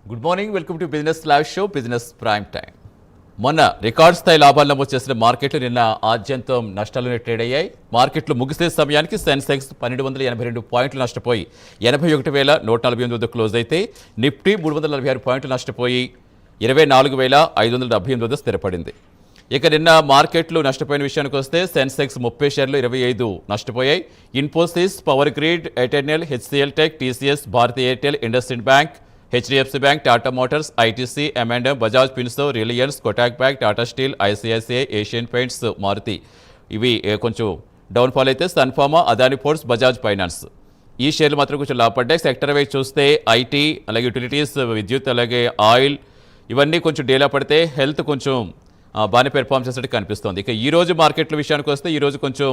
Good morning, welcome to business live show business prime time. మొన్న record స్థాయి లాభాలు నమోదు చేసిన మార్కెట్లు నిన్న ఆద్యంతం నష్టాలను ట్రేడ్ అయ్యాయి. మార్కెట్లు ముగిసే సమయానికి సెన్సెక్స్ 1282 పాయింట్లు నష్టపోయి 81,148 వద్ద క్లోజ్ అయితే నిఫ్టీ 346 పాయింట్లు నష్టపోయి 24,578 వద్ద స్థిరపడింది. ఇక నిన్న మార్కెట్లు నష్టపోయిన విషయానికి వస్తే సెన్సెక్స్ 30 షేర్లు 25 నష్టపోయాయి. Infosys, power grid, Eternal, HCL tech, TCS, Bharti Airtel, IndusInd bank, HDFC bank, Tata motors, ITC, M&M, Bajaj Finserv, Reliance, Kotak bank, Tata steel, ICICI, Asian paints, Maruti ఇవి కొంచెం డౌన్ఫాల్ అయితే Sun Pharma, Adani ports, Bajaj finance ఈ షేర్లు మాత్రం కొంచెం లాభపడ్డాయి. సెక్టర్ వైజ్ చూస్తే ఐటీ, అలాగే యూటిలిటీస్, విద్యుత్, అలాగే ఆయిల్ ఇవన్నీ కొంచెం డేలా పడితే హెల్త్ కొంచెం బాగానే పెర్ఫార్మ్ చేసినట్టు కనిపిస్తోంది. ఇక ఈ రోజు మార్కెట్ల విషయానికి వస్తే ఈ రోజు కొంచెం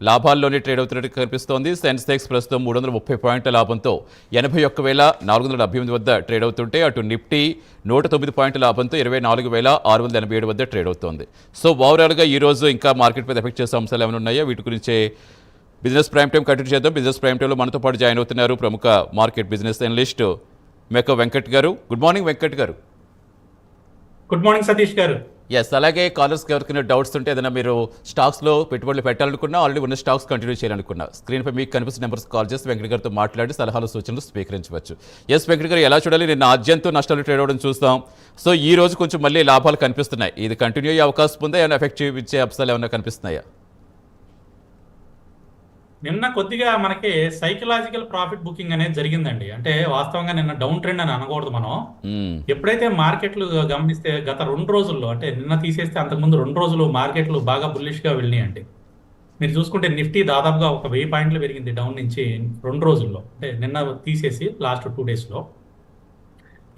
లాభాల్లోనే ట్రేడ్ అవుతున్నట్టు కనిపిస్తోంది. సెన్సెక్స్ ప్రస్తుతం 330 పాయింట్ల లాభంతో 81,478 వద్ద ట్రేడ్ అవుతుంటే అటు నిఫ్టీ 109 పాయింట్ల లాభంతో 24,687 వద్ద ట్రేడ్ అవుతోంది. సో ఓవరాల్గా ఈ రోజు ఇంకా మార్కెట్ మీద ఎఫెక్ట్ చేసే అంశాలు ఏమైనా ఉన్నాయో వీటి గురించే బిజినెస్ ప్రైమ్ టైం కంటిన్యూ చేద్దాం. బిజినెస్ ప్రైమ్ టైంలో మనతో పాటు జాయిన్ అవుతున్నారు ప్రముఖ మార్కెట్ బిజినెస్ అనలిస్ట్ మేక వెంకట్ గారు. గుడ్ మార్నింగ్ వెంకట్ గారు. గుడ్ మార్నింగ్ సతీష్ గారు. ఎస్, అలాగే కాలర్స్కి ఎవరికైనా డౌట్స్ ఉంటే ఏదైనా మీరు స్టాక్స్లో పెట్టుబడులు పెట్టాలనుకున్నా, ఆల్రెడీ ఉన్న స్టాక్స్ కంటిన్యూ చేయాలనుకున్నా స్క్రీన్పై మీకు కనిపిస్తున్న నెంబర్స్ కాల్ చేసి వెంకట గారితో మాట్లాడి సలహాలు సూచనలు స్వీకరించవచ్చు. ఎస్ వెంకట గారు, ఎలా చూడాలి? నిన్న ఆద్యంతో నష్టాలు ట్రేడ్ అవ్వడం చూస్తాం. సో ఈ రోజు కొంచెం మళ్ళీ లాభాలు కనిపిస్తున్నాయి. ఇది కంటిన్యూ అయ్యే అవకాశం ఉందా? ఏమైనా ఎఫెక్ట్ చూపించే అంశాలు ఏమైనా కనిపిస్తున్నాయా? నిన్న కొద్దిగా మనకి సైకలాజికల్ ప్రాఫిట్ బుకింగ్ అనేది జరిగిందండి. అంటే వాస్తవంగా నిన్న డౌన్ ట్రెండ్ అని అనకూడదు మనం. ఎప్పుడైతే మార్కెట్లు గమనిస్తే గత 2 రోజుల్లో, అంటే నిన్న తీసేస్తే అంతకుముందు 2 రోజులు మార్కెట్లు బాగా బుల్లిష్ గా వెళ్ళినాయండి. మీరు చూసుకుంటే నిఫ్టీ దాదాపుగా ఒక 1000 పాయింట్లు పెరిగింది డౌన్ నుంచి 2 రోజుల్లో. అంటే నిన్న తీసేసి లాస్ట్ 2 days లో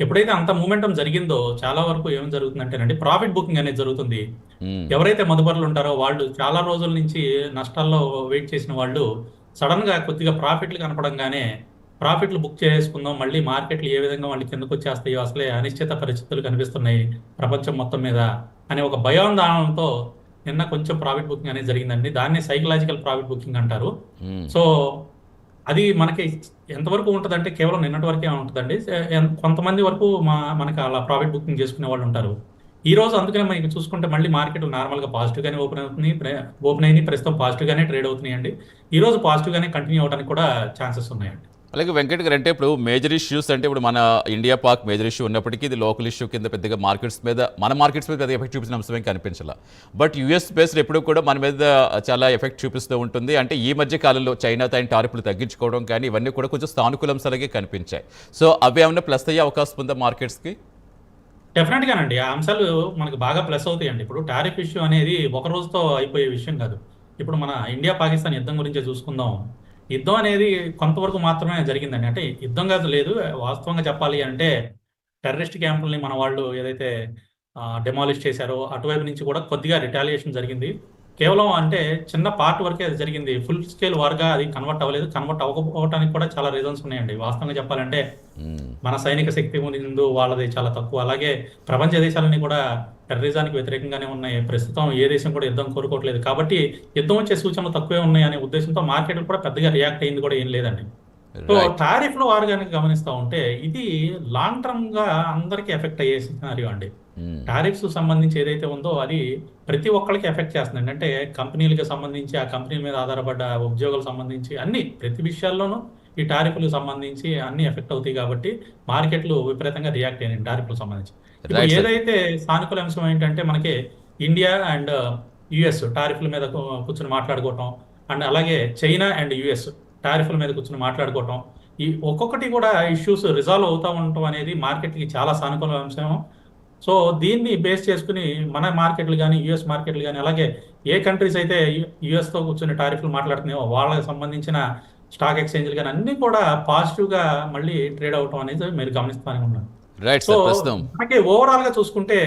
ఎప్పుడైతే అంత మూమెంటం జరిగిందో చాలా వరకు ఏం జరుగుతుందంటేనండి, ప్రాఫిట్ బుకింగ్ అనేది జరుగుతుంది. ఎవరైతే మదుపరులు ఉంటారో వాళ్ళు చాలా రోజుల నుంచి నష్టాల్లో వెయిట్ చేసిన వాళ్ళు సడన్ గా కొద్దిగా ప్రాఫిట్లు కనపడంగానే ప్రాఫిట్లు బుక్ చేసుకుందాం, మళ్ళీ మార్కెట్లు ఏ విధంగా వాళ్ళు కిందకు వచ్చేస్తాయో, అసలే అనిశ్చిత పరిస్థితులు కనిపిస్తున్నాయి ప్రపంచం మొత్తం మీద అనే ఒక భయాందోళనతో నిన్న కొంచెం ప్రాఫిట్ బుకింగ్ అనేది జరిగిందండి. దాన్ని సైకలాజికల్ ప్రాఫిట్ బుకింగ్ అంటారు. సో అది మనకి ఎంతవరకు ఉంటుందంటే కేవలం నిన్నటి వరకే ఉంటుందండి. కొంతమంది వరకు మనకి అలా ప్రాఫిట్ బుకింగ్ చేసుకునే వాళ్ళు ఉంటారు. ఈ రోజు అందుకనే మనకి చూసుకుంటే మళ్ళీ మార్కెట్ నార్మల్గా పాజిటివ్గానే ఓపెన్ అయినాయి. ప్రస్తుతం పాజిటివ్గానే ట్రేడ్ అవుతున్నాయండి. ఈ రోజు పాజిటివ్గానే కంటిన్యూ అవడానికి కూడా ఛాన్సెస్ ఉన్నాయండి. అలాగే వెంకట్ గారు, అంటే ఇప్పుడు మేజర్ ఇష్యూస్ అంటే ఇప్పుడు మన ఇండియా పాక్ మేజర్ ఇష్యూ ఉన్నప్పటికీ ఇది లోకల్ ఇష్యూ కింద పెద్దగా మార్కెట్స్ మీద పెద్దగా ఎఫెక్ట్ చూపించిన అంశం ఏం కనిపించాల. బట్ యూఎస్ బేస్డ్ ఎప్పుడు కూడా మన మీద చాలా ఎఫెక్ట్ చూపిస్తూ ఉంటుంది. అంటే ఈ మధ్య కాలంలో చైనా తన టారిఫ్లు తగ్గించుకోవడం కానీ ఇవన్నీ కూడా కొంచెం సానుకూల అంశాలకే కనిపించాయి. సో అవి ఏమైనా ప్లస్ అయ్యే అవకాశం ఉందా మార్కెట్స్కి? డెఫినెట్ గానండి. ఆ అంశాలు మనకు బాగా ప్లస్ అవుతాయండి. ఇప్పుడు టారిఫ్ ఇష్యూ అనేది ఒక రోజుతో అయిపోయే విషయం కాదు. ఇప్పుడు మన ఇండియా పాకిస్తాన్ యుద్ధం గురించే చూసుకుందాం. యుద్ధం అనేది కొంతవరకు మాత్రమే జరిగిందండి. అంటే యుద్ధం కాదు, లేదు, వాస్తవంగా చెప్పాలి అంటే టెర్రరిస్ట్ క్యాంపుల్ని మన వాళ్ళు ఏదైతే డెమాలిష్ చేశారో అటువైపు నుంచి కూడా కొద్దిగా రిటాలియేషన్ జరిగింది. కేవలం అంటే చిన్న పార్ట్ వరకే అది జరిగింది. ఫుల్ స్కేల్ వార్గా అది కన్వర్ట్ అవ్వలేదు. కన్వర్ట్ అవ్వకపోవడానికి కూడా చాలా రీజన్స్ ఉన్నాయండి. వాస్తవంగా చెప్పాలంటే మన సైనిక శక్తి ముందు వాళ్ళది చాలా తక్కువ. అలాగే ప్రపంచ దేశాలన్నీ కూడా టెర్రరిజానికి వ్యతిరేకంగానే ఉన్నాయి. ప్రస్తుతం ఏ దేశం కూడా యుద్ధం కోరుకోవట్లేదు. కాబట్టి యుద్ధం వచ్చే సూచనలు తక్కువే ఉన్నాయి అనే ఉద్దేశంతో మార్కెట్ కూడా పెద్దగా రియాక్ట్ అయింది కూడా ఏం లేదండి. సో టారిఫ్ లో వారు కనుక గమనిస్తూ ఉంటే ఇది లాంగ్ టర్మ్ గా అందరికీ ఎఫెక్ట్ అయ్యే సినారియో అండి. టారిఫ్స్ సంబంధించి ఏదైతే ఉందో అది ప్రతి ఒక్కరికి ఎఫెక్ట్ చేస్తుంది. అంటే కంపెనీలకు సంబంధించి, ఆ కంపెనీల మీద ఆధారపడ్డ ఉద్యోగులకు సంబంధించి అన్ని ప్రతి విషయాల్లోనూ ఈ టారిఫ్లకు సంబంధించి అన్ని ఎఫెక్ట్ అవుతాయి. కాబట్టి మార్కెట్లు విపరీతంగా రియాక్ట్ అయినాయి టారిఫ్లకు సంబంధించి. ఇప్పుడు ఏదైతే సానుకూల అంశం ఏంటంటే మనకి ఇండియా అండ్ యుఎస్ టారిఫ్ల మీద కూర్చొని మాట్లాడుకోవటం, అండ్ అలాగే చైనా అండ్ యుఎస్ టారిఫ్ల మీద కూర్చొని మాట్లాడుకోవటం, ఈ ఒక్కొక్కటి కూడా ఇష్యూస్ రిజాల్వ్ అవుతూ ఉండటం అనేది మార్కెట్కి చాలా సానుకూల అంశం. సో దీన్ని బేస్ చేసుకుని మన మార్కెట్లు కానీ, యుఎస్ మార్కెట్లు కానీ, అలాగే ఏ కంట్రీస్ అయితే యుఎస్తో కూర్చొని టారిఫ్లు మాట్లాడుతున్నాయో వాళ్ళకి సంబంధించిన స్టాక్ ఎక్స్చేంజ్లు కానీ అన్ని కూడా పాజిటివ్గా మళ్ళీ ట్రేడ్ అవటం అనేది మీరు గమనిస్తూనే ఉన్నారు. సో మనకి ఓవరాల్ గా చూసుకుంటే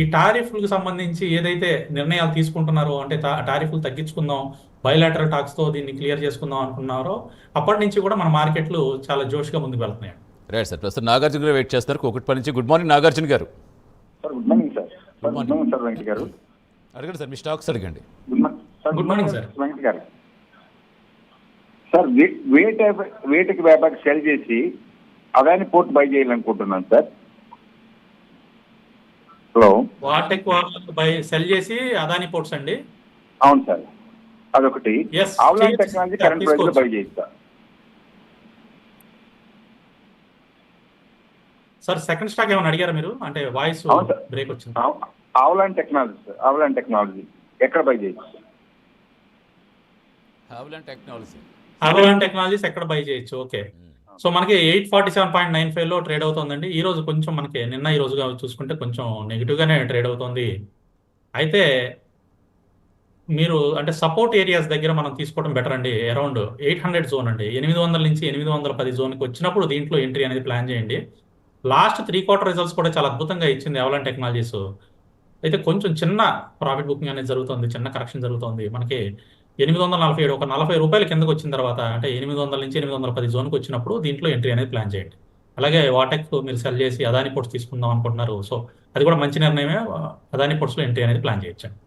ఈ టారిఫ్లకు సంబంధించి ఏదైతే నిర్ణయాలు తీసుకుంటున్నారో, అంటే టారిఫ్లు తగ్గించుకుందాం, బయలాటరల్ టాక్స్ తో దీన్ని క్లియర్ చేసుకుందాం అనుకున్నారో అప్పటి నుంచి కూడా మన మార్కెట్లు చాలా జోష్గా ముందుకు వెళ్తున్నాయి. రైట్ సార్, ప్రస్తుతం నాగార్జున గారు వెయిట్ చేస్తారు కూకట్పల్లి నుంచి. గుడ్ మార్నింగ్ నాగార్జున గారు. Good morning sir. Good morning sir Venkata గారు. అడగండి సార్, మీ స్టాక్స్ అడగండి. గుడ్ మార్నింగ్ సార్ వెంకట గారు. సార్ వేటకి వ్యాపారికి సెల్ చేసి అదాని పోర్ట్ బై చేయాలనుకుంటున్నాను సార్. హలో. వాటెక్ బై సెల్ చేసి అదాని పోర్ట్స్ అండి. అవును సార్, అదొకటి. Yes, అవలాంచ్ చేయొచ్చు. టెక్నాలజీ కరెంట్ ప్రైస్ లో తీసుకోవచ్చు. బై చేయొచ్చా? సార్ సెకండ్ స్టాక్ ఏమైనా అడిగారా మీరు? అంటే వాయిస్ అవును సార్. బ్రేక్ వచ్చింది. Avalanche technology sir, avalanche technology ఎక్కడ బై చేయొచ్చు? హావ్లాండ్ టెక్నాలజీ. అవలాన్ టెక్నాలజీస్ ఎక్కడ బై చేయొచ్చు? ఓకే. సో మనకి 847.95 లో ట్రేడ్ అవుతుందండి. ఈ రోజు కొంచెం మనకి నిన్న ఈ రోజుగా చూసుకుంటే కొంచెం నెగిటివ్ గానే ట్రేడ్ అవుతుంది. అయితే మీరు అంటే సపోర్ట్ ఏరియాస్ దగ్గర మనం తీసుకోవడం బెటర్ అండి. అరౌండ్ 800 జోన్ అండి, 800 నుంచి 810 జోన్కి వచ్చినప్పుడు దీంట్లో ఎంట్రీ అనేది ప్లాన్ చేయండి. లాస్ట్ 3/4 రిజల్ట్స్ కూడా చాలా అద్భుతంగా ఇచ్చింది అవలాన్ టెక్నాలజీస్. అయితే కొంచెం చిన్న ప్రాఫిట్ బుకింగ్ అనేది జరుగుతుంది, చిన్న కరెక్షన్ జరుగుతుంది. మనకి 847 ఒక ₹40 కిందకు వచ్చిన తర్వాత అంటే 800 నుంచి 810 జోన్కి వచ్చినప్పుడు దీంట్లో ఎంట్రీ అనేది ప్లాన్ చేయండి. అలాగే వాటెక్ మీరు సెల్ చేసి అదాని పోర్ట్స్ తీసుకుందాం అనుకుంటున్నారు, సో అది కూడా మంచి నిర్ణయమే. అదాని పోర్ట్స్లో ఎంట్రీ అనేది ప్లాన్ చేయొచ్చండి.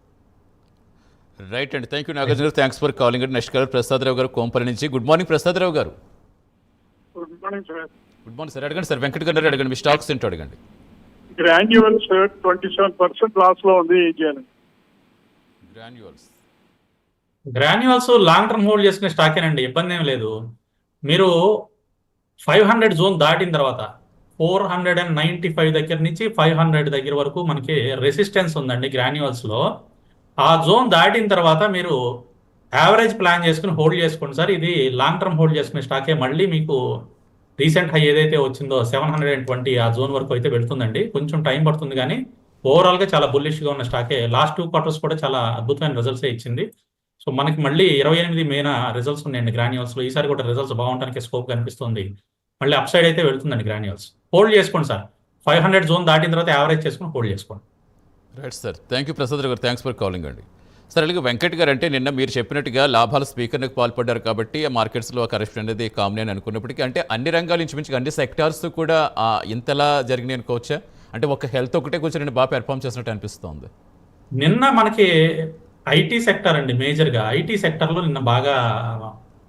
రైట్ అండి, థ్యాంక్ యూ నాగార్జున గారు, థ్యాంక్స్ ఫర్ కాలింగ్ అండి. నెక్స్ట్ కాలర్ ప్రసాదరావు గారు కోంపల్లి నుంచి. గుడ్ మార్నింగ్ ప్రసాదరావు గారు. Good morning sir. Good morning sir. అడగండి సార్, వెంకట్ గారు అడగండి, మీ స్టాక్స్ ఏంటో అడగండి. గ్రాన్యువల్స్ 27% లాస్ లో ఉంది, ఏం చేయాలి? గ్రాన్యువల్స్ లాంగ్ టర్మ్ హోల్డ్ చేసుకునే స్టాకేనండి, ఇబ్బంది ఏం లేదు. మీరు 500 జోన్ దాటిన తర్వాత 495 దగ్గర నుంచి 500 దగ్గర వరకు మనకి రెసిస్టెన్స్ ఉందండి గ్రాన్యువల్స్లో. ఆ జోన్ దాటిన తర్వాత మీరు యావరేజ్ ప్లాన్ చేసుకుని హోల్డ్ చేసుకోండి సార్. ఇది లాంగ్ టర్మ్ హోల్డ్ చేసుకునే స్టాకే. మళ్ళీ మీకు రీసెంట్ హై ఏదైతే వచ్చిందో 720 ఆ జోన్ వరకు అయితే వెళ్తుందండి. కొంచెం టైం పడుతుంది కానీ ఓవరాల్గా చాలా బుల్లిష్గా ఉన్న స్టాకే. లాస్ట్ 2 క్వార్టర్స్ కూడా చాలా అద్భుతమైన రిజల్ట్సే ఇచ్చింది. సో మనకి మళ్ళీ 28 మేన రిజల్ట్స్ ఉన్నాయండి గ్రాన్యువల్స్లో. ఈసారి కూడా రిజల్ట్స్ బాగుంటానికి స్కోప్ కనిపిస్తుంది. మళ్ళీ అప్ సైడ్ అయితే వెళ్తుందండి గ్రాన్యువల్స్. హోల్డ్ చేసుకోండి సార్. 500 జోన్ దాటిన తర్వాత యావరేజ్ చేసుకుని హోల్డ్ చేసుకోండి. Right sir, thank you Prasadarao గారు, థ్యాంక్స్ ఫర్ కాలింగ్ అండి. సార్ అలాగే వెంకట్ గారు, అంటే నిన్న మీరు చెప్పినట్టుగా లాభాల స్పీకర్కి పాల్పడ్డారు కాబట్టి ఆ మార్కెట్స్లో కరెక్షన్ అనేది కామన్ అని అనుకున్నప్పటికీ, అంటే అన్ని రంగాల నుంచి మించి అన్ని సెక్టార్స్ కూడా ఇంతలా జరిగినాయి అనుకోవచ్చా? అంటే ఒక హెల్త్ ఒకటే కూర్చొని బాగా పెర్ఫామ్ చేసినట్టు అనిపిస్తుంది. నిన్న మనకి ఐటీ సెక్టర్ అండి, మేజర్గా ఐటీ సెక్టర్లో నిన్న బాగా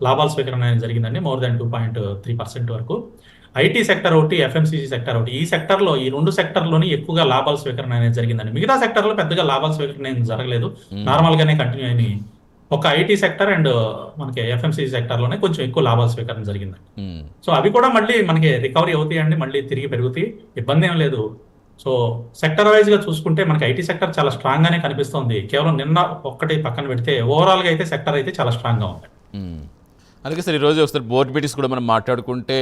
లాభాల స్వీకరణ అనేది జరిగిందండి. మోర్ దాన్ 2.3% వరకు. ఐటీ సెక్టర్ ఒకటి, ఎఫ్ఎంసీజీ సెక్టర్ ఒకటి. ఈ సెక్టర్లో ఈ 2 సెక్టర్లోని ఎక్కువగా లాభాల స్వీకరణ అనేది జరిగిందండి. మిగతా సెక్టర్లో పెద్దగా లాభాల స్వీకరణ ఏం జరగలేదు, నార్మల్గానే కంటిన్యూ అయినాయి. ఒక ఐటీ సెక్టర్ అండ్ మనకి ఎఫ్ఎంసీజీ సెక్టర్లోనే కొంచెం ఎక్కువ లాభాల స్వీకరణ జరిగిందండి. సో అవి కూడా మళ్ళీ మనకి రికవరీ అవుతాయండి, మళ్ళీ తిరిగి పెరుగుతాయి, ఇబ్బంది ఏం లేదు. సో సెక్టర్ వైజ్గా చూసుకుంటే మనకి ఐటీ సెక్టర్ చాలా స్ట్రాంగ్గానే కనిపిస్తుంది. కేవలం నిన్న ఒక్కటి పక్కన పెడితే ఓవరాల్గా అయితే సెక్టర్ అయితే చాలా స్ట్రాంగ్గా ఉంది. అలాగే సార్, ఈరోజు ఒకసారి బోర్డ్ మీటింగ్స్ కూడా మనం మాట్లాడుకుంటే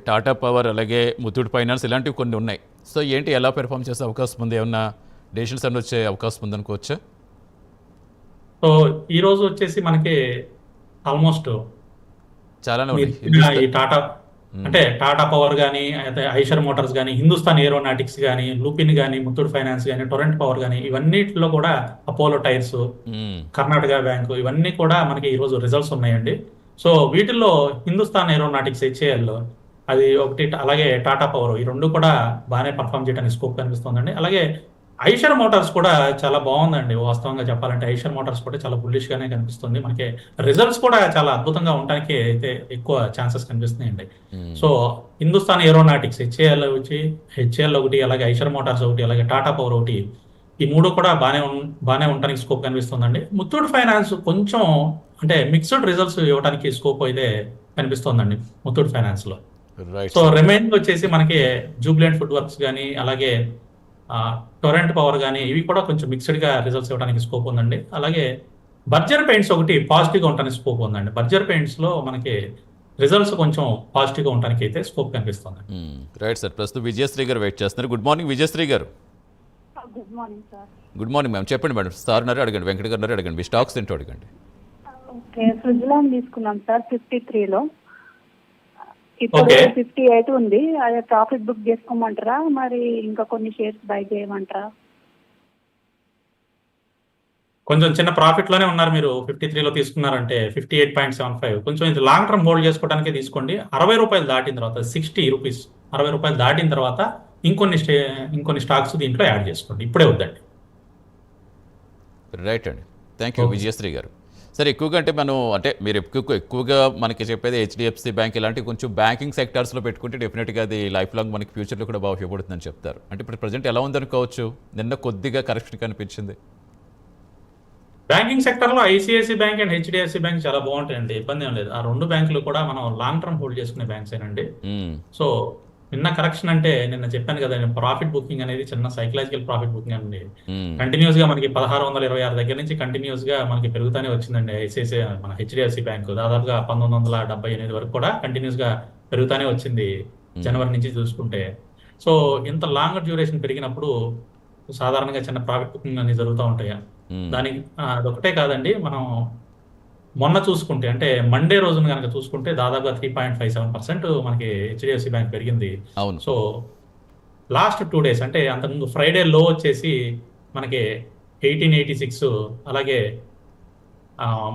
టాటా పవర్ అలాగే ముత్తూట్ ఫైనాన్స్ ఇలాంటివి కొన్ని ఉన్నాయి. సో ఏంటి, ఎలా పెర్ఫామ్ చేసే అవకాశం ఉంది? ఏమన్నా డెసిషన్స్ అన్నీ వచ్చే అవకాశం ఉందనుకోవచ్చా? సో ఈ రోజు వచ్చేసి మనకి ఆల్మోస్ట్ చాలానే ఈ టాటా అంటే టాటా పవర్ కానీ, అయితే ఐషర్ మోటార్స్ కానీ, హిందుస్థాన్ ఏరోనాటిక్స్ కానీ, లూపిన్ కానీ, ముత్తూట్ ఫైనాన్స్ కానీ, టొరెంట్ పవర్ కానీ, ఇవన్నిటిలో కూడా అపోలో టైర్స్, కర్ణాటక బ్యాంకు, ఇవన్నీ కూడా మనకి ఈరోజు రిజల్ట్స్ ఉన్నాయండి. సో వీటిల్లో హిందుస్థాన్ ఏరోనాటిక్స్ హెచ్ఏఎల్ అది ఒకటి, అలాగే టాటా పవర్, ఈ 2 కూడా బాగానే పర్ఫామ్ చేయడానికి స్కోప్ కనిపిస్తుందండి. అలాగే ఐషర్ మోటార్స్ కూడా చాలా బాగుందండి. వాస్తవంగా చెప్పాలంటే ఐషర్ మోటార్స్ కూడా చాలా బుల్లిష్గానే కనిపిస్తుంది. మనకి రిజల్ట్స్ కూడా చాలా అద్భుతంగా ఉండడానికి అయితే ఎక్కువ ఛాన్సెస్ కనిపిస్తున్నాయండి. సో హిందుస్థాన్ ఏరోనాటిక్స్ హెచ్ఏఎల్ ఒకటి, అలాగే ఐషర్ మోటార్స్ ఒకటి, అలాగే టాటా పవర్ ఒకటి, ఈ 3 కూడా బాగానే ఉండడానికి స్కోప్ కనిపిస్తుందండి. ముత్తూట్ ఫైనాన్స్ కొంచెం అంటే మిక్స్డ్ రిజల్ట్స్ ఇవ్వడానికి స్కోప్ అయితే కనిపిస్తుందండి ముత్తూట్ ఫైనాన్స్లో. సో రిమైనింగ్ వచ్చేసి మనకి జూబ్లెంట్ ఫుడ్ వర్క్స్ కానీ, అలాగే టొరెంట్ పవర్ కానీ, ఇవి కూడా కొంచెం మిక్స్డ్గా రిజల్ట్స్ ఇవ్వడానికి స్కోప్ ఉందండి. అలాగే బర్జర్ పెయింట్స్ ఒకటి పాజిటివ్గా ఉండడానికి స్కోప్ ఉందండి. బర్జర్ పెయింట్స్లో మనకి రిజల్ట్స్ కొంచెం పాజిటివ్గా ఉండడానికి అయితే స్కోప్ కనిపిస్తుంది. రైట్ సార్, ప్రస్తుతం విజయశ్రీ గారు వెయిట్ చేస్తున్నారు. గుడ్ మార్నింగ్ విజయశ్రీ గారు. Good morning sir. Good morning ma'am, చెప్పండి మేడం. సార్ ఉన్నారు అడగండి, వెంకట గారు అడగండి, మీ స్టాక్స్ ఏంటో అడగండి. ఓకే, సుజలాన్ తీసుకున్నాం సార్ 53లో. ఇప్పుడు 58 ఉంది, అదే ప్రాఫిట్ బుక్ చేసుకోమంటారా, మరి ఇంకా కొన్ని షేర్స్ బై చేయమంటారా? కొంచెం చిన్న ప్రాఫిట్ లోనే ఉన్నారు మీరు. 53లో తీసుకున్నారంటే 58.75. కొంచెం ఇది లాంగ్ టర్మ్ హోల్డ్ చేసుకోవడానికి తీసుకోండి. ₹60 దాటిన తర్వాత ₹60 దాటిన తర్వాత ఇంకొన్ని స్టాక్స్ దీంట్లో యాడ్ చేసుకోండి, ఇప్పుడే వద్దండి. రైట్ అండి, థ్యాంక్ యూ విజయశ్రీ గారు. సరే ఎక్కువగా అంటే మనం అంటే మీరు ఎక్కువగా మనకి చెప్పేది హెచ్డిఎఫ్సి బ్యాంక్ ఇలాంటి కొంచెం బ్యాంకింగ్ సెక్టార్స్లో పెట్టుకుంటే డెఫినెట్గా అది లైఫ్ లాంగ్ మనకి ఫ్యూచర్లో కూడా బాగా ఉపయోగపడుతుందని చెప్తారు. అంటే ఇప్పుడు ప్రజెంట్ ఎలా ఉందనుకోవచ్చు, నిన్న కొద్దిగా కరెక్షన్ కనిపించింది. బ్యాంకింగ్ సెక్టర్లో ICICI bank and HDFC bank చాలా బాగుంటాయండి, ఇబ్బంది ఏం లేదు. ఆ రెండు బ్యాంకులు కూడా మనం లాంగ్ టర్మ్ హోల్డ్ చేసుకునే బ్యాంక్స్ ఏనండి. సో నిన్న కరెక్షన్ అంటే నిన్న చెప్పాను కదా, ప్రాఫిట్ బుకింగ్ అనేది చిన్న సైకలాజికల్ ప్రాఫిట్ బుకింగ్ అండి. కంటిన్యూస్ గా మనకి 1626 దగ్గర నుంచి కంటిన్యూస్ గా మనకి పెరుగుతూనే వచ్చిందండి. ఐసిఐసి మన హెచ్డిఎఫ్సి బ్యాంక్ దాదాపుగా 1978 వరకు కూడా కంటిన్యూస్ గా పెరుగుతూనే వచ్చింది జనవరి నుంచి చూసుకుంటే. సో ఇంత లాంగ్ డ్యూరేషన్ పెరిగినప్పుడు సాధారణంగా చిన్న ప్రాఫిట్ బుకింగ్ అనేది జరుగుతూ ఉంటాయి. దానికి అదొకటే కాదండి, మనం మొన్న చూసుకుంటే అంటే మండే రోజున కనుక చూసుకుంటే దాదాపుగా 3.57% మనకి హెచ్డిఎఫ్సి బ్యాంక్ పెరిగింది. అవును. సో లాస్ట్ 2 days అంటే అంతకుముందు ఫ్రైడే లో వచ్చేసి మనకి 1886, అలాగే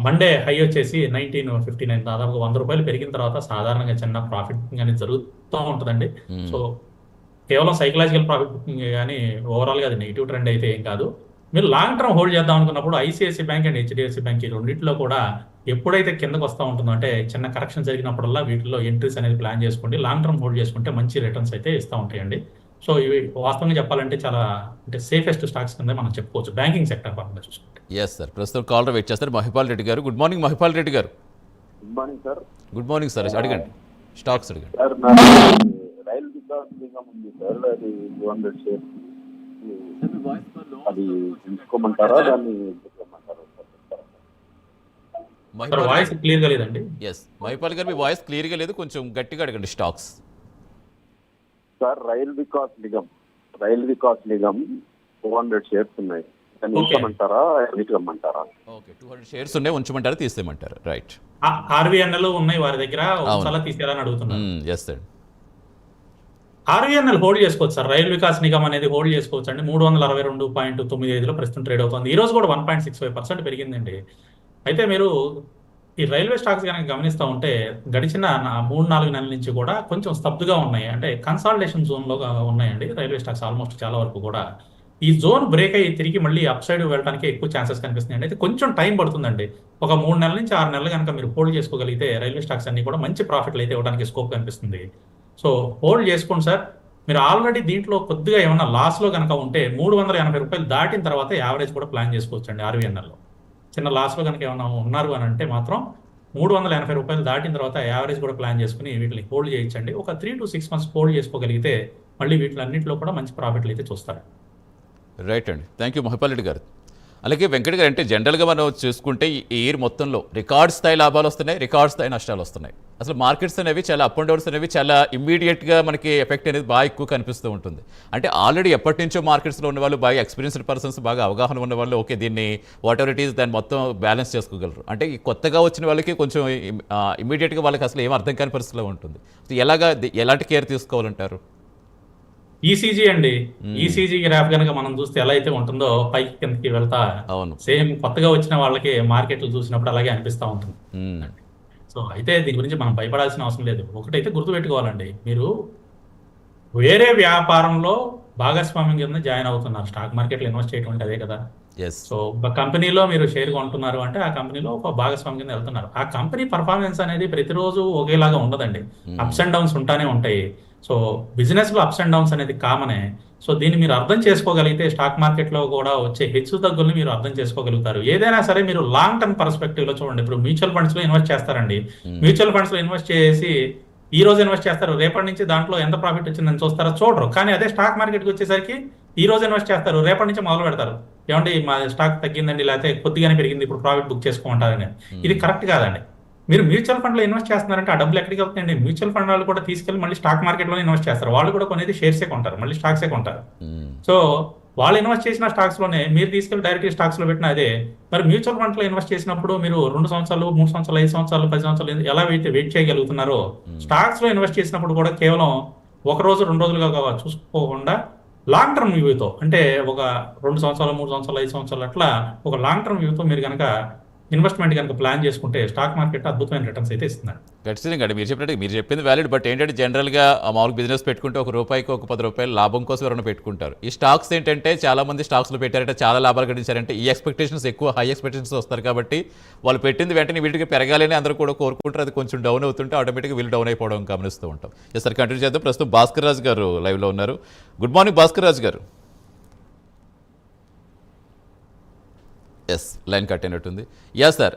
మండే హై వచ్చేసి 1959, దాదాపుగా ₹100 పెరిగిన తర్వాత సాధారణంగా చిన్న ప్రాఫిట్ బుకింగ్ అనేది జరుగుతూ ఉంటుందండి. సో కేవలం సైకలాజికల్ ప్రాఫిట్ బుకింగ్ కానీ ఓవరాల్గా అది నెగిటివ్ ట్రెండ్ అయితే ఏం కాదు. మీరు లాంగ్ టర్మ్ హోల్డ్ చేద్దాం అనుకున్నప్పుడు ICICI bank and HDFC bank ఈ రెండింటిలో కూడా ఎప్పుడైతే కిందకు వస్తూ ఉంటుందో అంటే చిన్న కరెక్షన్ జరిగినప్పుడల్లా వీటిలో ఎంట్రీస్ అనేది ప్లాన్ చేసుకోండి. లాంగ్ టర్మ్ హోల్డ్ చేసుకుంటే మంచి రిటర్న్స్ అయితే ఇస్తూ ఉంటాయండి. సో ఇవి వాస్తవంగా చెప్పాలంటే చాలా అంటే సేఫెస్ట్ స్టాక్స్ కింద మనం చెప్పుకోవచ్చు బ్యాంకింగ్ సెక్టర్ పరంగా చూసుకుంటే. ఎస్ సార్, ప్రస్తుతం కాలర్ వెయిట్ చేస్తారు మహిపాల్ రెడ్డి గారు. గుడ్ మార్నింగ్ మహిపాల్ రెడ్డి గారు. Good morning sir. Good morning sir, అడగండి, స్టాక్స్ అడగండి. సార్ నాకు రైల్ వికాస్ నిగమ్ ఉంది సార్, అది 200 షేర్స్, అది తీసుకోమంటారా దాన్ని తీసుకోమంటారా సార్? వాయిస్ క్లియర్ గా లేదండి. ఎస్ మహిపాల్ గారు, మీ వాయిస్ క్లియర్గా లేదు, కొంచెం గట్టిగా అడగండి stocks. Sir rail Vikas Nigam 200 shares ఉన్నాయి, దాన్ని తీసుకోమంటారా తీసుకోమంటారా? ఓకే, 200 షేర్స్ ఉన్నాయి, ఉంచమంటారా తీసేయమంటారా? రైట్. ఆర్వీఎన్ఎల్ ఉన్నాయి వారి దగ్గర, చాలా తీసేయాలని అడుగుతున్నారు. ఎస్ సార్, ఆర్వీఎన్ఎల్ హోల్డ్ చేసుకోవచ్చు సార్. రైల్ వికాస్ నిగమ్ అనేది హోల్డ్ చేసుకోవచ్చు అండి. 362.95లో ప్రస్తుతం ట్రేడ్ అవుతుంది. ఈ రోజు కూడా 1.65% పెరిగిందండి. అయితే మీరు ఈ రైల్వే స్టాక్స్ కనుక గమనిస్తూ ఉంటే గడిచిన 3-4 నెలల నుంచి కూడా కొంచెం స్తబ్దుగా ఉన్నాయి, అంటే కన్సాలిడేషన్ జోన్లో ఉన్నాయండి రైల్వే స్టాక్స్ ఆల్మోస్ట్ చాలా వరకు కూడా. ఈ జోన్ బ్రేక్ అయ్యి తిరిగి మళ్ళీ అప్ సైడ్ వెళ్ళడానికి ఎక్కువ ఛాన్సెస్ కనిపిస్తున్నాయండి. అయితే కొంచెం టైం పడుతుందండి. ఒక 3 నెలల నుంచి 6 నెలలు కనుక మీరు హోల్డ్ చేసుకోగలిగితే రైల్వే స్టాక్స్ అన్ని కూడా మంచి ప్రాఫిట్లు అయితే ఇవ్వడానికి స్కోప్ కనిపిస్తుంది. సో హోల్డ్ చేసుకోండి సార్. మీరు ఆల్రెడీ దీంట్లో కొద్దిగా ఏమన్నా లాస్లో కనుక ఉంటే ₹380 దాటిన తర్వాత యావరేజ్ కూడా ప్లాన్ చేసుకోవచ్చు అండి. ఆర్వీఎన్ఎల్లో చిన్న లాస్లో కనుక ఏమన్నా ఉన్నారు అని అంటే మాత్రం ₹380 దాటిన తర్వాత యావరేజ్ కూడా ప్లాన్ చేసుకుని వీటిని హోల్డ్ చేయొచ్చండి. ఒక 3 to 6 months హోల్డ్ చేసుకోగలిగితే మళ్ళీ వీటిలన్నింటిలో కూడా మంచి ప్రాఫిట్లు అయితే చూస్తారు. రైట్ అండి, థ్యాంక్ యూ మహిపాల్ రెడ్డి గారు. అలాగే వెంకట్ గారు, అంటే జనరల్గా మనం చూసుకుంటే ఈ ఇయర్ మొత్తంలో రికార్డ్ స్థాయి లాభాలు వస్తున్నాయి, రికార్డ్ స్థాయి నష్టాలు వస్తున్నాయి. అసలు మార్కెట్స్ అనేవి చాలా అప్ అండ్ డౌన్స్ అనేవి చాలా ఇమ్మీడియట్గా మనకి ఎఫెక్ట్ అనేది బాగా ఎక్కువ కనిపిస్తూ ఉంటుంది. అంటే ఆల్రెడీ ఎప్పటి నుంచో మార్కెట్స్లో ఉన్న వాళ్ళు, బాగా ఎక్స్పీరియన్స్డ్ పర్సన్స్, బాగా అవగాహన ఉన్న వాళ్ళు ఓకే దీన్ని వాట్ ఎవర్ ఇట్ ఈస్ దాన్ని మొత్తం బ్యాలెన్స్ చేసుకోగలరు. అంటే ఈ కొత్తగా వచ్చిన వాళ్ళకి కొంచెం ఇమ్మీడియట్గా వాళ్ళకి అసలు ఏం అర్థం కాని పరిస్థితిలో ఉంటుంది. ఎలాంటి కేర్ తీసుకోవాలంటారు? ఈసీజీ అండి, ఈసీజీ గ్రాఫ్ కనుక మనం చూస్తే ఎలా అయితే ఉంటుందో పైకి కిందకి వెళ్తా అవును, సేమ్ కొత్తగా వచ్చిన వాళ్ళకి మార్కెట్లు చూసినప్పుడు అలాగే అనిపిస్తూ ఉంటుంది. సో అయితే దీని గురించి మనం భయపడాల్సిన అవసరం లేదు. ఒకటైతే గుర్తుపెట్టుకోవాలండి, మీరు వేరే వ్యాపారంలో భాగస్వామ్యం కింద జాయిన్ అవుతున్నారు. స్టాక్ మార్కెట్లో ఇన్వెస్ట్ చేయడం అంటే అదే కదా. సో ఒక కంపెనీలో మీరు షేర్ కొంటున్నారు అంటే ఆ కంపెనీలో ఒక భాగస్వామ్యం కింద వెళ్తున్నారు. ఆ కంపెనీ పర్ఫార్మెన్స్ అనేది ప్రతిరోజు ఒకేలాగా ఉండదండి, అప్స్ అండ్ డౌన్స్ ఉంటానే ఉంటాయి. సో బిజినెస్లో అప్స్ అండ్ డౌన్స్ అనేది కామనే. సో దీన్ని మీరు అర్థం చేసుకోగలిగితే స్టాక్ మార్కెట్లో కూడా వచ్చే హెచ్చు తగ్గుల్ని మీరు అర్థం చేసుకోగలుగుతారు. ఏదైనా సరే మీరు లాంగ్ టర్మ్ పర్స్పెక్టివ్లో చూడండి. ఇప్పుడు మ్యూచువల్ ఫండ్స్లో ఇన్వెస్ట్ చేస్తారండి, మ్యూచువల్ ఫండ్స్లో ఇన్వెస్ట్ చేసి ఈ రోజు ఇన్వెస్ట్ చేస్తారు, రేపటి నుంచి దాంట్లో ఎంత ప్రాఫిట్ వచ్చిందని చూస్తారో చూడరు. కానీ అదే స్టాక్ మార్కెట్కి వచ్చేసరికి ఈ రోజు ఇన్వెస్ట్ చేస్తారు, రేపటి నుంచి మొదలు పెడతారు. ఏమంటే మా స్టాక్ తగ్గిందండి, లేకపోతే కొద్దిగానే పెరిగింది, ఇప్పుడు ప్రాఫిట్ బుక్ చేసుకోమంటారని. ఇది కరెక్ట్ కాదండి. మీరు మ్యూచువల్ ఫండ్లో ఇన్వెస్ట్ చేస్తున్నారంటే ఆ డబ్బులు ఎక్కడికి వెళ్తాయండి? మ్యూచువల్ ఫండ్ వాళ్ళు కూడా తీసుకెళ్ళి మళ్ళీ స్టాక్ మార్కెట్లోనే ఇన్వెస్ట్ చేస్తారు. వాళ్ళు కూడా కొనేది షేర్సే కొంటారు, మళ్ళీ స్టాక్సే కొంటారు. సో వాళ్ళు ఇన్వెస్ట్ చేసిన స్టాక్స్లోనే మీరు తీసుకెళ్ళి డైరెక్ట్ స్టాక్స్లో పెట్టిన అదే. మరి మ్యూచువల్ ఫండ్లో ఇన్వెస్ట్ చేసినప్పుడు మీరు 2 సంవత్సరాలు, 3 సంవత్సరాలు, 5 సంవత్సరాలు, 10 సంవత్సరాలు ఎలా వెయిట్ చేయగలుగుతున్నారో, స్టాక్స్లో ఇన్వెస్ట్ చేసినప్పుడు కూడా కేవలం 1 రోజు 2 రోజులుగా చూసుకోకుండా లాంగ్ టర్మ్ వ్యూతో, అంటే ఒక 2 సంవత్సరాలు, 3 సంవత్సరాలు, 5 సంవత్సరాలు అట్లా ఒక లాంగ్ టర్మ్ వ్యూతో మీరు కనుక ఇన్వెస్ట్మెంట్ కనుక ప్లాన్ చేసుకుంటే స్టాక్ మార్కెట్ అద్భుతమైన రిటర్న్స్ అయితే ఇస్తుందండి. ఖచ్చితంగా అండి. మీరు చెప్పినట్టు మీరు చెప్పింది వ్యాలిడ్. బట్ ఏంటంటే జనరల్గా మామూలు బిజినెస్ పెట్టుకుంటే ఒక రూపాయికి ఒక 10 రూపాయలు లాభం కోసం ఎవరైనా పెట్టుకుంటారు. ఈ స్టాక్స్ ఏంటంటే చాలా మంది స్టాక్స్లో పెట్టారంటే చాలా లాభాలు గడించారంటే ఈ ఎక్స్పెక్టేషన్స్ ఎక్కువ హై ఎక్స్పెక్టేషన్స్ వస్తారు కాబట్టి వాళ్ళు పెట్టింది వెంటనే వీటికి పెరగాలని అందరూ కూడా కోరుకుంటారు. అది కొంచెం డౌన్ అవుతుంటే ఆటోమేటిక్గా వీళ్ళు డౌన్ అయిపోవడం గమనిస్తూ ఉంటాం. ఎస్ సార్, కంటిన్యూ చేద్దాం. ప్రస్తుతం భాస్కర్ రాజు గారు లైవ్లో ఉన్నారు. గుడ్ మార్నింగ్ భాస్కర్ రాజు గారు. ఎస్, లైన్ కట్ అయినట్టుంది. ఎస్ సార్,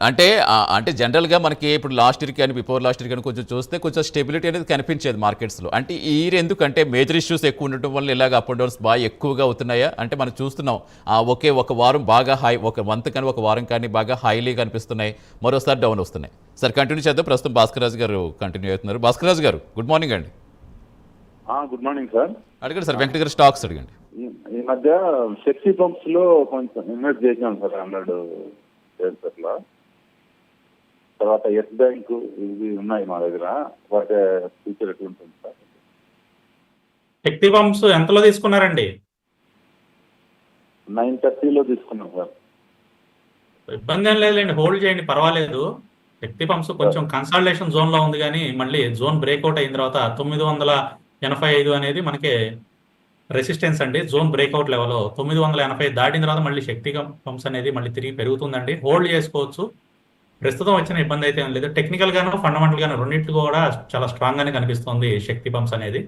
అంటే జనరల్గా మనకి ఇప్పుడు లాస్ట్ ఇయర్ కానీ బిఫోర్ లాస్ట్ ఇయర్ కానీ కొంచెం చూస్తే కొంచెం స్టెబిలిటీ అనేది కనిపించేది మార్కెట్స్లో. అంటే ఈ ఇయర్ ఎందుకంటే మేజర్ ఇష్యూస్ ఎక్కువ ఉండటం వల్ల ఇలాగ అప్ అండ్ డౌన్స్ బాగా ఎక్కువగా అవుతున్నాయా? అంటే మనం చూస్తున్నాం ఒక వారం బాగా హై, ఒక మంత్ కానీ ఒక వారం కానీ బాగా హైలీ కనిపిస్తున్నాయి, మరోసారి డౌన్ వస్తున్నాయి. సార్ కంటిన్యూ చేద్దాం. ప్రస్తుతం భాస్కర్ రాజు గారు కంటిన్యూ అవుతున్నారు. భాస్కర్ రాజు గారు గుడ్ మార్నింగ్ అండి. Good morning sir. అడగండి సార్, వెంకట గారు స్టాక్స్ అడగండి. ఈ మధ్య శక్తి పంప్స్ లో కొంచెం ఇన్వెస్ట్ చేసాం సార్, 100 షేర్స్ అట్లా. తర్వాత ఎస్ బ్యాంక్ ఇవి ఉన్నాయి మా దగ్గర, వాటి ఫ్యూచర్ ఎట్లుంటుంది సార్? శక్తి పంప్స్ ఎంతలో తీసుకున్నారండి? 930 తీసుకున్నాం సార్. ఇబ్బంది ఏం లేదండి, హోల్డ్ చేయండి, పర్వాలేదు. శక్తి పంప్స్ కొంచెం కన్సాలిడేషన్ జోన్ లో ఉంది, కానీ మళ్ళీ జోన్ బ్రేక్అవుట్ అయిన తర్వాత 985 అనేది మనకి రెసిస్టెన్స్ అండి. జోన్ బ్రేక్అవుట్ లెవెల్ 980 దాటిన తర్వాత మళ్ళీ శక్తి పంప్స్ అనేది మళ్ళీ తిరిగి పెరుగుతుందండి. హోల్డ్ చేసుకోవచ్చు. ప్రస్తుతం వచ్చిన ఇబ్బంది అయితే ఏం లేదు. టెక్నికల్ గాను ఫండమెంటల్ గాను రెండింటికి కూడా చాలా స్ట్రాంగ్ గానే కనిపిస్తుంది శక్తి పంప్స్ అనేది.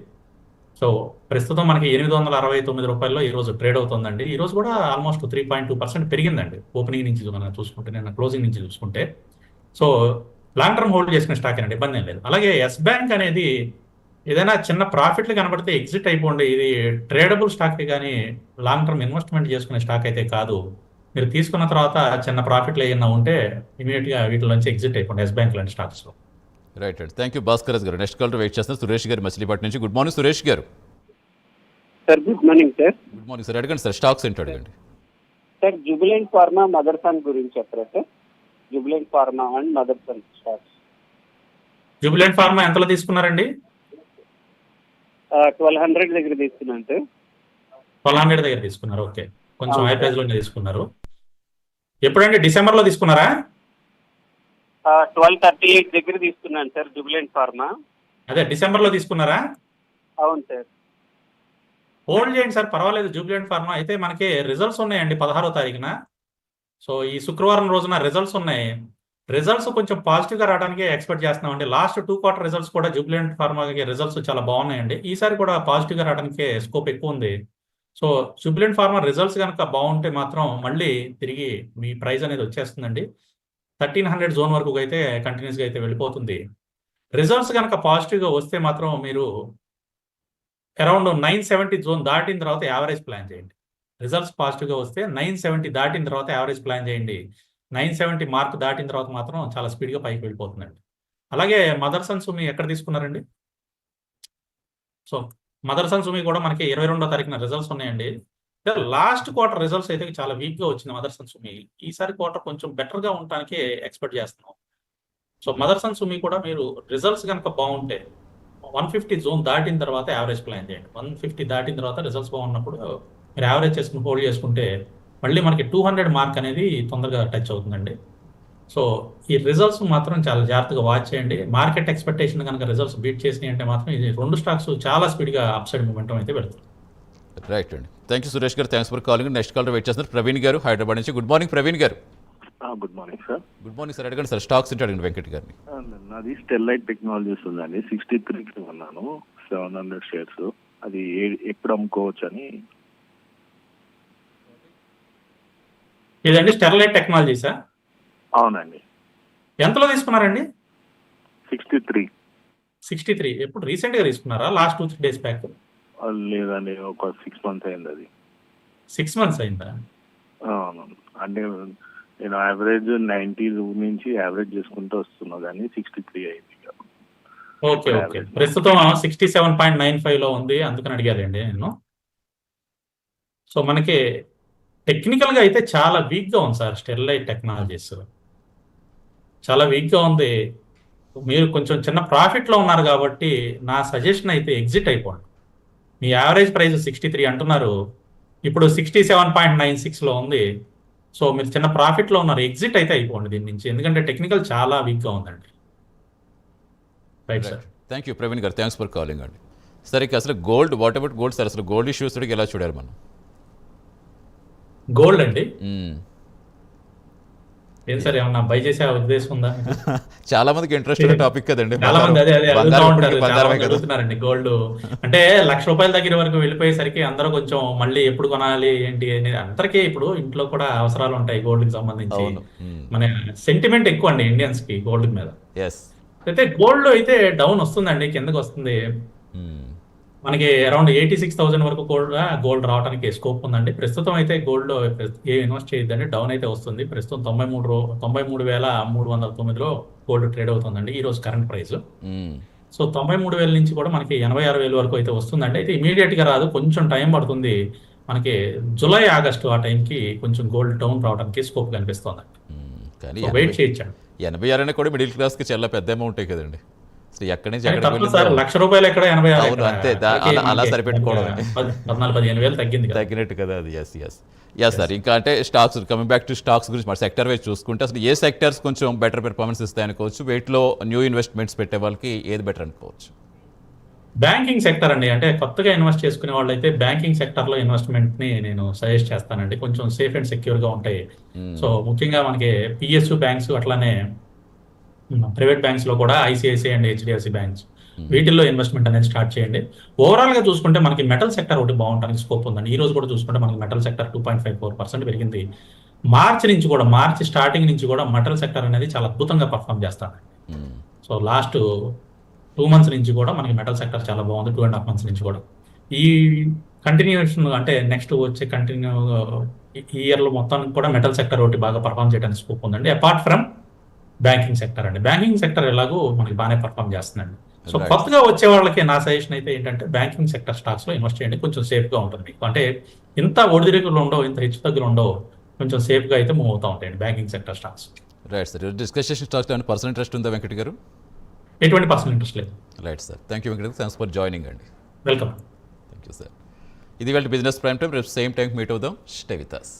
సో ప్రస్తుతం మనకి 869 రూపాయల్లో ఈ రోజు ట్రేడ్ అవుతుందండి. ఈ రోజు కూడా ఆల్మోస్ట్ 3.2% పెరిగిందండి ఓపెనింగ్ నుంచి మనం చూసుకుంటే, నిన్న క్లోజింగ్ నుంచి చూసుకుంటే. సో లాంగ్ టర్మ్ హోల్డ్ చేసుకునే స్టాక్ అండి, ఇబ్బంది ఏం లేదు. అలాగే ఎస్ బ్యాంక్ అనేది ఏదైనా చిన్న ప్రాఫిట్లు కనబడితే ఎగ్జిట్ అయిపోండి. ఇది ట్రేడబుల్ స్టాక్ కానీ లాంగ్ టర్మ్ ఇన్వెస్ట్మెంట్ చేసుకునే స్టాక్ అయితే కాదు. మీరు తీసుకున్న తర్వాత చిన్న ప్రాఫిట్లు ఏమైనా ఉంటే ఇమీడియట్గా వీటి నుంచి ఎగ్జిట్ అయిపోండి ఎస్ బ్యాంక్ లాంటి స్టాక్స్లో. Right right, thank you Bhaskar Raju garu. Next call wait చేస్తున్నారు సురేష్ గారు మచిలీపట్నం నుంచి. గుడ్ మార్నింగ్ సురేష్ గారు. Sir good morning sir. Good morning sir, అడగండి సార్, స్టాక్స్ ఏంటో అడగండి. సార్ జుబిలెంట్ ఫార్మా, మదర్సన్ గురించి చెప్పరా sir? Jubilant pharma and Motherson stocks. Jubilant pharma ఎంతలో తీసుకున్నారండి? 1200 దగ్గర తీసుకున్నాను సార్. 1200 దగ్గర తీసుకున్నారు, ఓకే. కొంచెం హై ప్రైస్ లోనే తీసుకున్నారు. ఎప్పుడండి, డిసెంబర్లో తీసుకున్నారా? 1238 దగ్గర తీసుకున్నాను సార్ జుబిలెంట్ ఫార్మా. అదే డిసెంబర్లో తీసుకున్నారా? అవును సార్. హోల్డ్ చేయండి సార్, పర్వాలేదు. జూబిలెంట్ ఫార్మా అయితే మనకి రిజల్ట్స్ ఉన్నాయండి 16వ తారీఖున. సో ఈ శుక్రవారం రోజున రిజల్ట్స్ ఉన్నాయి. రిజల్ట్స్ కొంచెం పాజిటివ్గా రావడానికి ఎక్స్పెక్ట్ చేస్తున్నామండి. లాస్ట్ 2 క్వార్టర్ రిజల్ట్స్ కూడా జూబిలెంట్ ఫార్మాకి రిజల్ట్స్ చాలా బాగున్నాయండి. ఈసారి కూడా పాజిటివ్గా రావడానికి స్కోప్ ఎక్కువ ఉంది. సో జూబిలెంట్ ఫార్మా రిజల్ట్స్ కనుక బాగుంటే మాత్రం మళ్ళీ తిరిగి మీ ప్రైస్ అనేది వచ్చేస్తుందండి. 1300 జోన్ వరకు అయితే కంటిన్యూస్గా అయితే వెళ్ళిపోతుంది. రిజల్ట్స్ కనుక పాజిటివ్గా వస్తే మాత్రం మీరు అరౌండ్ 970 జోన్ దాటిన తర్వాత యావరేజ్ ప్లాన్ చేయండి. రిజల్ట్స్ పాజిటివ్గా వస్తే 970 దాటిన తర్వాత యావరేజ్ ప్లాన్ చేయండి. 970 మార్క్ దాటిన తర్వాత మాత్రం చాలా స్పీడ్గా పైకి వెళ్ళిపోతుందండి. అలాగే మదర్సన్ సుమి ఎక్కడ తీసుకున్నారండి? సో మదర్సన్ సుమి కూడా మనకి 22వ తారీఖున రిజల్ట్స్ ఉన్నాయండి. లాస్ట్ క్వార్టర్ రిజల్ట్స్ అయితే చాలా వీక్గా వచ్చింది మదర్సన్ సుమి. ఈసారి క్వార్టర్ కొంచెం బెటర్గా ఉండటానికి ఎక్స్పెక్ట్ చేస్తున్నాం. సో మదర్సన్ సుమి కూడా మీరు రిజల్ట్స్ కనుక బాగుంటే 150 జోన్ దాటిన తర్వాత యావరేజ్ ప్లాన్ చేయండి. 150 దాటిన తర్వాత రిజల్ట్స్ బాగున్నప్పుడు మీరు యావరేజ్ చేసుకుని హోల్డ్ చేసుకుంటే మళ్ళీ మనకి 200 మార్క్ అనేది తొందరగా టచ్ అవుతుందండి. సో ఈ రిజల్ట్స్ మాత్రం చాలా జాగ్రత్తగా వాచ్ చేయండి. మార్కెట్ ఎక్స్పెక్టేషన్ కనుక రిజల్ట్స్ బీట్ చేసినాయి అంటే మాత్రం ఇది 2 స్టాక్స్ చాలా స్పీడ్గా అప్ సైడ్ మూమెంటం అయితే పెడుతుంది. రైట్ అండి, thank you Suresh garu, thanks for calling. Next call wait చేస్తున్నారు ప్రవీణ్ గారు హైదరాబాద్ నుంచి. Good morning Praveen garu. Good morning sir. Good morning sir, అడగండి సార్, స్టాక్స్ ఏంటో అడగండి వెంకట్ గారిని. నాది స్టెర్లైట్ టెక్నాలజీస్ ఉందండి, 63కి ఉన్నాను, 700 షేర్స్. అది ఎప్పుడు అమ్ముకోవచ్చు అని. ఇదండి స్టెర్లైట్ టెక్నాలజీసా? అవునండి. ఎంతలో తీసుకున్నారండి? 63. ఎప్పుడు రీసెంట్గా తీసుకున్నారా? Last 2-3 days back? లేదండి, ఒక 6 months అయింది. అది 6 months అయిందా? అవును, అంటే నేను యావరేజ్ 90 నుంచి యావరేజ్ చేసుకుంటూ వస్తున్నా, కానీ 63 అయింది. ఓకే ఓకే, ప్రస్తుతం 67.95లో ఉంది, అందుకని అడిగారండి నేను. సో మనకి టెక్నికల్గా అయితే చాలా వీక్గా ఉంది సార్ స్టెర్లైట్ టెక్నాలజీస్, చాలా వీక్గా ఉంది. మీరు కొంచెం చిన్న ప్రాఫిట్లో ఉన్నారు కాబట్టి నా సజెషన్ అయితే ఎగ్జిట్ అయిపోండి. మీ యావరేజ్ ప్రైస్ 63 అంటున్నారు, ఇప్పుడు 67.96లో ఉంది. సో మీరు చిన్న ప్రాఫిట్లో ఉన్నారు, ఎగ్జిట్ అయితే అయిపోండి దీని నుంచి, ఎందుకంటే టెక్నికల్ చాలా వీక్గా ఉందండి. Right sir. Thank you Praveen గారు, థ్యాంక్స్ ఫర్ కాలింగ్ అండి. సరే ఇక అసలు gold, what about gold sir? అసలు గోల్డ్ ఇష్యూస్ ఎలా చూడాలి మనం? గోల్డ్ అండి, ఏం సార్ ఏమన్నా బై చేసే ఉద్దేశం ఉందా? చాలా మందికి ఇంట్రెస్ట్ ఉన్న టాపిక్ కదండి. చాలా మంది అదే అడుగుతూ బంగారం ఉంటారు, ఇప్పటికీ చాలా బంగారమే మంది కదా. అడుగుతున్నారండి గోల్డ్. అంటే ₹1,00,000 దగ్గర వరకు వెళ్ళిపోయేసరికి అందరూ కొంచెం మళ్ళీ ఎప్పుడు కొనాలి ఏంటి అనేది అందరికీ ఇప్పుడు ఇంట్లో కూడా అవసరాలు ఉంటాయి గోల్డ్ కి సంబంధించి. అవును. మన సెంటిమెంట్ ఎక్కువ అండి ఇండియన్స్ కి గోల్డ్ మీద. ఎస్. అయితే గోల్డ్ అయితే డౌన్ వస్తుందండి, కిందకి వస్తుంది. మనకి అరౌండ్ 86,000 వరకు కూడా గోల్డ్ రావడానికి స్కోప్ ఉందండి. ప్రస్తుతం అయితే గోల్డ్ ఏ ఇన్వెస్ట్ చేయొద్దండి, డౌన్ అయితే వస్తుంది. ప్రస్తుతం 93,309లో గోల్డ్ ట్రేడ్ అవుతుందండి ఈ రోజు కరెంట్ ప్రైస్. సో 93,000 నుంచి కూడా మనకి 86,000 వరకు అయితే వస్తుందండి. అయితే ఇమీడియట్ గా రాదు, కొంచెం టైం పడుతుంది. మనకి జూలై ఆగస్టు ఆ టైంకి కొంచెం గోల్డ్ డౌన్ రావడానికి స్కోప్ కనిపిస్తుంది. కానీ వెయిట్ చేయొచ్చండి. 86 కూడా మిడిల్ క్లాస్కి చాలా పెద్ద అమౌంట్ కదండి. అసలు ఎక్కడి నుంచి ఎక్కడ తప్పదు సార్, ₹1,00,000 ఎక్కడ 86 అవును, అంతే. అలా సరిపెట్టుకోవడం 14,000-15,000 తగ్గింది కదా. తగ్గినట్టు కదా అది. Yes sir. ఇంకా అంటే stocks, coming back to stocks గురించి మన సెక్టర్ వైజ్ చూసుకుంటే అసలు ఏ సెక్టర్స్ కొంచెం బెటర్ పెర్ఫార్మెన్స్ ఇస్తాయనుకోవచ్చు? వీటిలో న్యూ ఇన్వెస్ట్మెంట్స్ పెట్టే వాళ్ళకి ఏది బెటర్ అనుకోవచ్చు? బ్యాంకింగ్ సెక్టర్ అండి, అంటే కొత్తగా ఇన్వెస్ట్ చేసుకునే వాళ్ళు అయితే బ్యాంకింగ్ సెక్టర్ లో ఇన్వెస్ట్మెంట్ ని నేను సజెస్ట్ చేస్తానండి. కొంచెం సేఫ్ అండ్ సెక్యూర్ గా ఉంటాయి. సో ముఖ్యంగా మనకి పిఎస్యు బ్యాంక్స్, అట్లానే ప్రైవేట్ బ్యాంక్స్ లో కూడా ఐసిఐసిఐ అండ్ హెచ్డిఎఫ్సి బ్యాంక్స్, వీటిల్లో ఇన్వెస్ట్మెంట్ అనేది స్టార్ట్ చేయండి. ఓవరాల్ గా చూసుకుంటే మనకి మెటల్ సెక్టర్ ఒకటి బాగుంటానికి స్కోప్ ఉందండి. ఈ రోజు కూడా చూసుకుంటే మనకి మెటల్ సెక్టర్ 2.54% పెరిగింది. మార్చి స్టార్టింగ్ నుంచి కూడా మెటల్ సెక్టర్ అనేది చాలా అద్భుతంగా పర్ఫామ్ చేస్తాడు. సో లాస్ట్ 2 months నుంచి కూడా మనకి మెటల్ సెక్టర్ చాలా బాగుంది, 2.5 months నుంచి కూడా. ఈ కంటిన్యూషన్ అంటే నెక్స్ట్ వచ్చే కంటిన్యూ ఈ ఇయర్లో మొత్తం కూడా మెటల్ సెక్టర్ ఒకటి బాగా పర్ఫామ్ చేయడానికి స్కోప్ ఉందండి, అపార్ట్ ఫ్రమ్ బ్యాంకింగ్ సెక్టర్ అండి. బ్యాంకింగ్ సెక్టర్ ఎలాగో మనకి బాగానే పర్ఫామ్ చేస్తుందండి. సో కొత్తగా వచ్చే వాళ్ళకి నా సజెషన్ అయితే ఏంటంటే బ్యాంకింగ్ సెక్టర్ స్టాక్స్ లో ఇన్వెస్ట్ చేయండి, కొంచెం సేఫ్ గా ఉంటుంది. అంటే ఇంత ఒడిదిరుగులు ఉండవు, ఇంత హెచ్చు తగ్గులు ఉండవు, కొంచెం సేఫ్ గా అయితే మూవ్ అవుతూ ఉంటాయండి banking sector stocks. Right sir. Discussion stocks ఏమైనా పర్సనల్ ఇంట్రెస్ట్ ఉందా వెంకట్ గారు? ఎటువంటి పర్సనల్ ఇంట్రెస్ట్ లేదు. Right sir. Thank you Venkat, thanks for joining అండి. వెల్కమ్. Thank you sir. ఇది వాళ్ళ బిజినెస్ ప్రైమ్ టైం. రేపు సేమ్ టైం మీట్ అవుదాం. Stay with us.